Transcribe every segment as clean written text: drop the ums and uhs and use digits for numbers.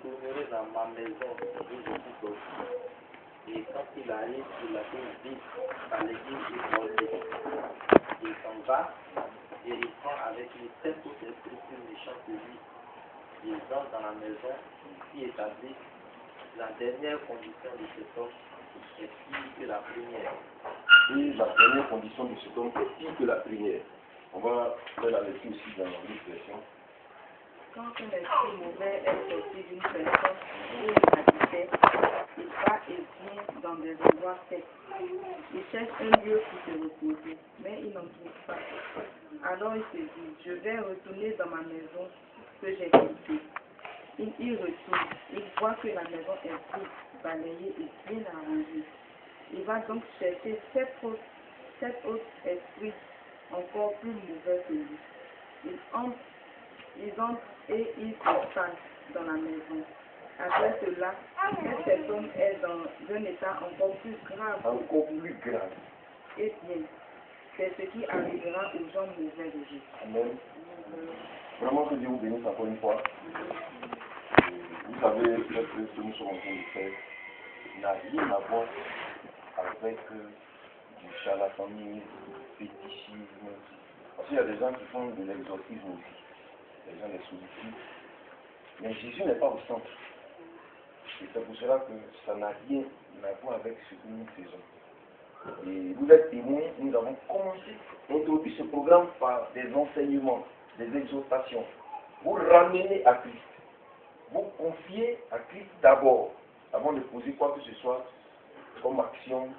retournerai dans ma maison où je suis sorti. Et quand il arrive sur la terre vide, par l'église immolée, il s'en va et il prend avec lui 7 autres esprits plus méchants que lui. Ils entrent dans la maison, s'y établissent. La dernière condition de cet homme est pire que la première. Et la première condition de cet homme est pire que la première. On va faire la lecture aussi dans l'autre version. Quand un esprit mauvais est sorti d'une personne où il habitait, il va et vient dans des endroits secs. Il cherche un lieu pour se reposer, mais il n'en trouve pas. Alors il se dit, je vais retourner dans ma maison que j'ai quittée. Il y retourne, il voit que la maison est vide, balayée et bien arrangée. Il va donc chercher 7 autres esprits encore plus mauvais que lui. Ils entrent et ils s'installent dans la maison. Après cela, cet homme est dans un état encore plus grave. Encore plus grave. Eh bien, c'est ce qui arrivera aux gens mauvais de Jésus. Amen. Vraiment que Dieu vous bénisse encore une fois. Vous savez, ce que nous sommes en train de faire n'a rien à voir avec du charlatanisme, du fétichisme. Parce qu'il y a des gens qui font de l'exorcisme aussi. Les gens les sollicitent. Mais Jésus n'est pas au centre. Et c'est pour cela que ça n'a rien à voir avec ce que nous faisons. Et vous êtes témoins, nous avons commencé à introduire ce programme par des enseignements, des exhortations. Vous ramenez à Christ. Vous confiez à Christ d'abord, avant de poser quoi que ce soit comme action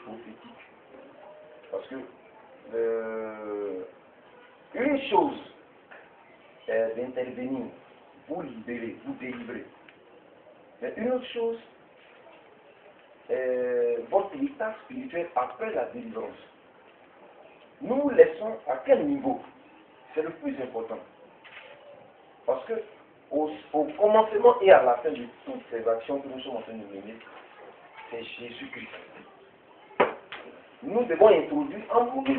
prophétique. Parce que une chose est d'intervenir, vous libérer, vous délivrer. Mais une autre chose est votre état spirituel après la délivrance. Nous laissons à quel niveau? C'est le plus important. Parce que au commencement et à la fin de toutes ces actions que nous sommes en train de mener, c'est Jésus-Christ. Nous devons introduire en vous le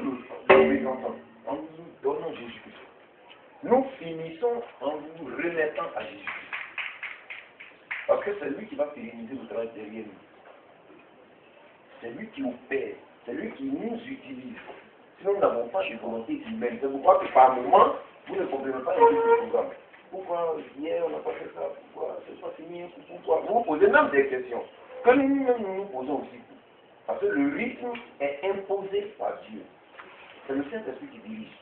représentant, en vous donnant Jésus-Christ. Nous finissons en vous remettant à Jésus-Christ. Parce que c'est lui qui va pérenniser le travail derrière nous. C'est lui qui opère, c'est lui qui nous utilise. Sinon, nous n'avons pas de volonté humaine. C'est pourquoi que par moment, vous ne comprenez pas le programme. Pourquoi hier on n'a pas fait ça? Pourquoi c'est pas fini? Pourquoi? Vous vous posez même des questions que nous-mêmes nous posons aussi. Parce que le rythme est imposé par Dieu. C'est le Saint-Esprit qui dirige.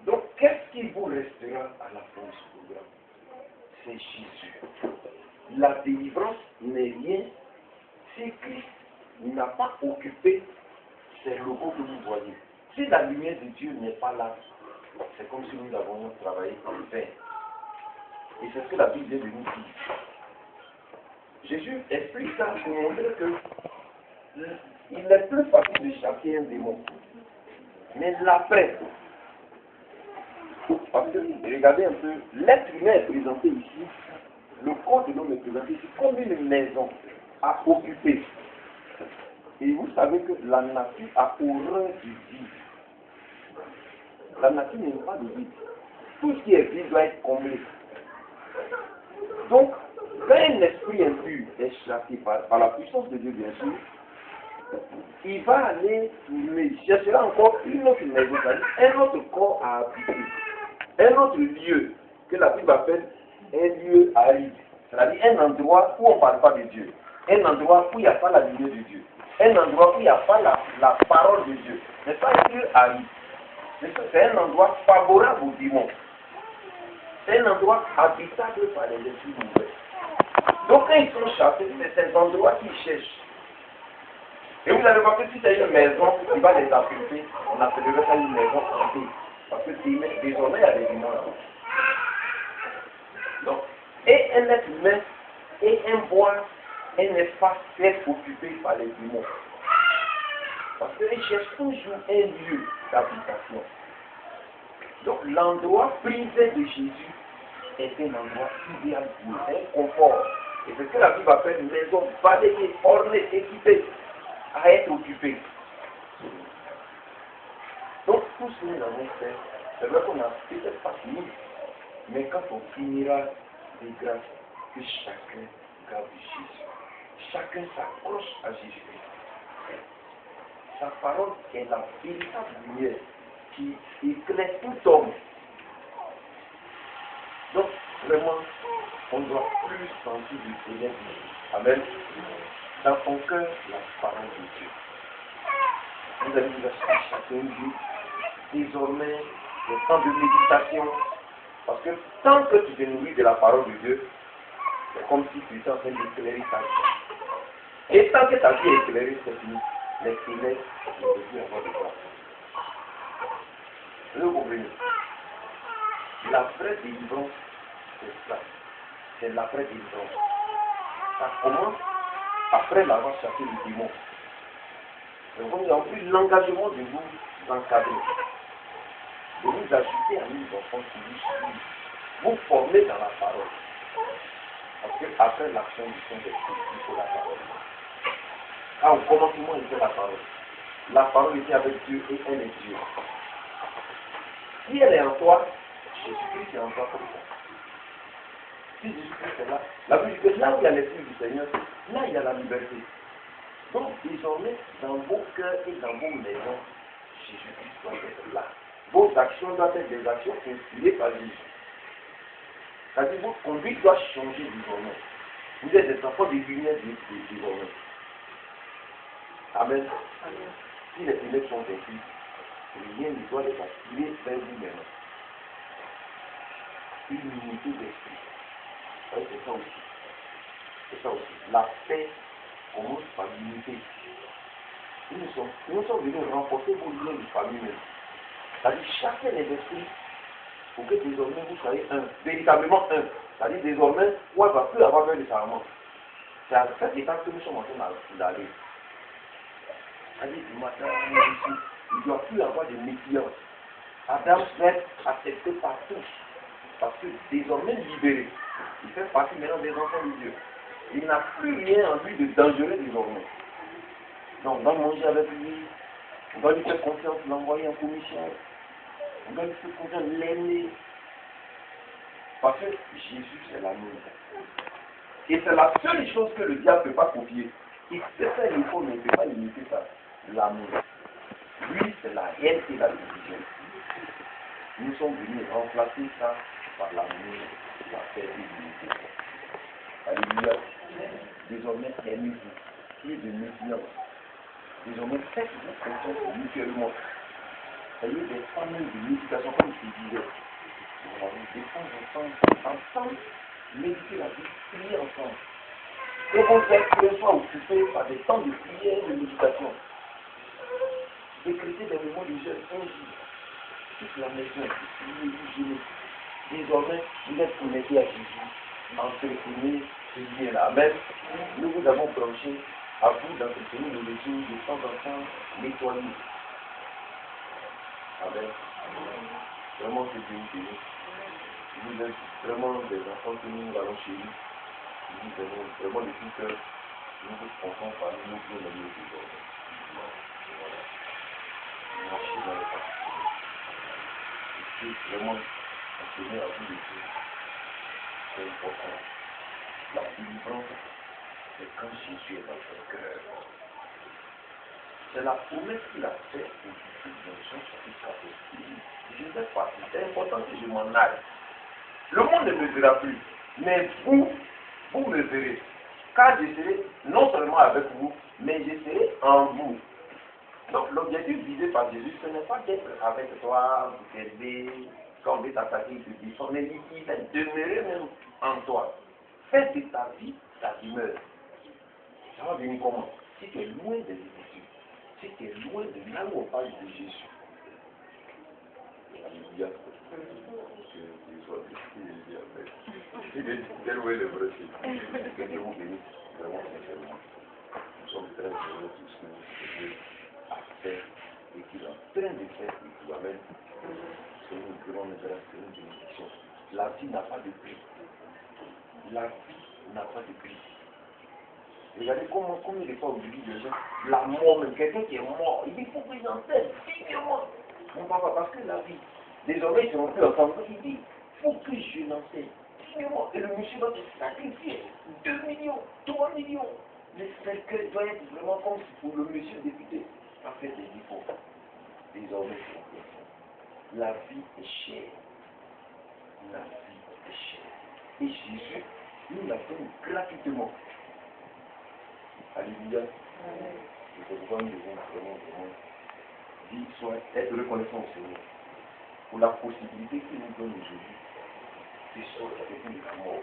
Donc, qu'est-ce qui vous restera à la fin de ce programme? C'est Jésus. La délivrance n'est rien si Christ n'a pas occupé ces locaux que vous voyez. Si la lumière de Dieu n'est pas là, c'est comme si nous avons travaillé en vain. Et c'est ce que la Bible vient de nous dire. Jésus explique ça pour montrer que il est plus facile de chasser un démon. Mais l'après, parce que regardez un peu, l'être humain est présenté ici, le corps de l'homme est présenté ici comme une maison à occuper. Et vous savez que la nature a horreur du vide. La nature n'aime pas le vide. Tout ce qui est vide doit être comblé. Donc, quand un esprit impur est chassé par la puissance de Dieu, bien sûr, il va aller tourner, cherchera encore une autre maison, un autre corps à habiter, un autre lieu que la Bible appelle un lieu aride, c'est-à-dire un endroit où on ne parle pas de Dieu, un endroit où il n'y a pas la lumière de Dieu, un endroit où il n'y a pas la parole de Dieu. C'est pas un lieu aride, c'est un endroit favorable aux démons, c'est un endroit habitable par les esprits mauvais. Donc quand ils sont chassés, c'est ces endroits qu'ils cherchent. Et vous avez remarqué, si c'est une maison qui va les affecter, on appellerait ça une maison hantée. Parce que désormais, il y a des démons là-bas. Donc, et un être humain et un bois, un espace très occupé par les démons. Parce qu'ils cherchent toujours un lieu d'habitation. Donc, l'endroit privé de Jésus est un endroit idéal pour eux, un confort. Et c'est ce que la Bible appelle une maison balayée, ornée, équipée, à être occupée. Donc, tout ce que nous avons fait, c'est vrai qu'on n'a peut-être pas fini, mais quand on finira de grâce que chacun garde Jésus. Chacun s'accroche à Jésus-Christ. Sa parole est la véritable lumière qui éclaire tout homme. Donc, vraiment, on ne doit plus sentir du Seigneur. Amen. Dans ton cœur, la parole de Dieu. Vous allez vous acheter chacun jour, désormais, le temps de méditation. Parce que tant que tu te nourris de la parole de Dieu, c'est comme si tu étais en train d'éclairer ta vie. Et tant que ta vie est éclairée, c'est fini. Les ténèbres ne peuvent plus avoir de place. Vous comprenez? La vraie délivrance, c'est ça. C'est la vraie délivrance. Ça commence après l'avoir chassé le démon. Donc, vous avez pris l'engagement de vous encadrer, de vous ajouter à une enfants qui vous suivent, vous former dans la parole. Parce qu'après l'action du Saint-Esprit, il faut la parole. Ah, au commencement, il fait la parole. La parole était avec Dieu et elle est Dieu. Si elle est en toi, Jésus-Christ est en toi comme ça. Si Jésus-Christ est là, la Bible dit que là où il y a l'Esprit du Seigneur, là il y a la liberté. Donc désormais, dans vos cœurs et dans vos maisons, Jésus-Christ doit être là. Vos actions doivent être des actions inspirées par Jésus. C'est-à-dire votre conduite doit changer désormais. Vous êtes des enfants de lumière désormais. Amen. Si les ténèbres sont vaincues, rien ne doit les attirer vers vous-même. Une unité d'esprit. Oui, c'est ça aussi. C'est ça aussi. La paix commence par l'unité. Nous sommes venus renforcer vos liens de famille même. C'est-à-dire chacun des esprits pour que désormais vous soyez un, véritablement un. C'est-à-dire désormais, on ne va plus avoir besoin de sarment. C'est à cette étape que nous sommes en train d'aller. C'est-à-dire du matin, il ne doit plus avoir de méfiance. Adam va être accepté par tous. Parce que désormais libéré, il fait partie maintenant des enfants de Dieu. Il n'a plus rien en lui de dangereux désormais. Donc on doit manger avec lui, on doit lui faire confiance, l'envoyer en commission, on doit lui faire confiance, l'aimer. Parce que Jésus c'est l'amour. Et c'est la seule chose que le diable ne peut pas copier. Il peut faire l'effort, mais il ne peut pas limiter ça. L'amour. Lui, c'est la haine et la division. Nous sommes venus remplacer ça par l'amour, la paix et l'unité. Alléluia. Désormais, aimez-vous. Plus de méfiance. Désormais, faites-vous confiance mutuellement. Ayez des familles de méditation, comme je disais. On va vous défendre ensemble, méditer la vie, prier ensemble. Et on fait que l'on soit occupé par des temps de prière et de méditation. Décréter des moments de jeûne un jour. Toute la maison, vous gênez. Désormais, vous êtes connectés à Jésus. Entretenez ce lien-là. Amen. Nous vous avons branché à vous d'entretenir nos études de temps en temps nettoyer. Amen. Vraiment, c'est Dieu qui bénit. Vous êtes vraiment des enfants que nous allons chez nous. Nous aimons vraiment de tout cœur. Nous vous pensons par nous, nous pouvons nous dire. Marchez dans le passé. Et vraiment, enseigner à vous de Dieu. C'est important. La délivrance, c'est quand Jésus est dans votre cœur. C'est la promesse qu'il a faite aux disciples dans Jean chapitre 14. Je vais partir. C'est important que je m'en aille. Le monde ne me verra plus. Mais vous me verrez. Car je serai non seulement avec vous, mais je serai en vous. Donc l'objectif visé par Jésus, ce n'est pas d'être avec toi, vous t'aider, quand on veut t'attaquer, il te défend, mais il va demeurer même en toi. Fais de ta vie ta demeure. Ça va venir comment? Si tu es loin des Écritures, si tu es loin de là où on parle de Jésus. Alléluia. Que Dieu vous bénisse vraiment sincèrement. Nous sommes très heureux de ce que Dieu a fait et qu'il est en train de faire et qu'il amène. C'est une grande grâce, c'est une bénédiction. La vie n'a pas de prix. La vie n'a pas de prix. Regardez combien de fois aujourd'hui les gens, la mort, même quelqu'un qui est mort, il dit il faut que j'en cesse dignement. Mon papa, parce que la vie, désormais ils ne seront plus ensemble, il dit il faut que je n'en cesse dignement. Et le monsieur va te sacrifier 2 millions, 3 millions. Le cercueil doit être vraiment comme pour le monsieur député. En fait, il dit faut. Désormais, c'est la vie est chère. La vie est chère. Et Jésus nous la donne gratuitement. Alléluia. C'est pourquoi nous devons vraiment être reconnaissants au Seigneur pour la possibilité qu'il nous donne aujourd'hui de sortir de la mort.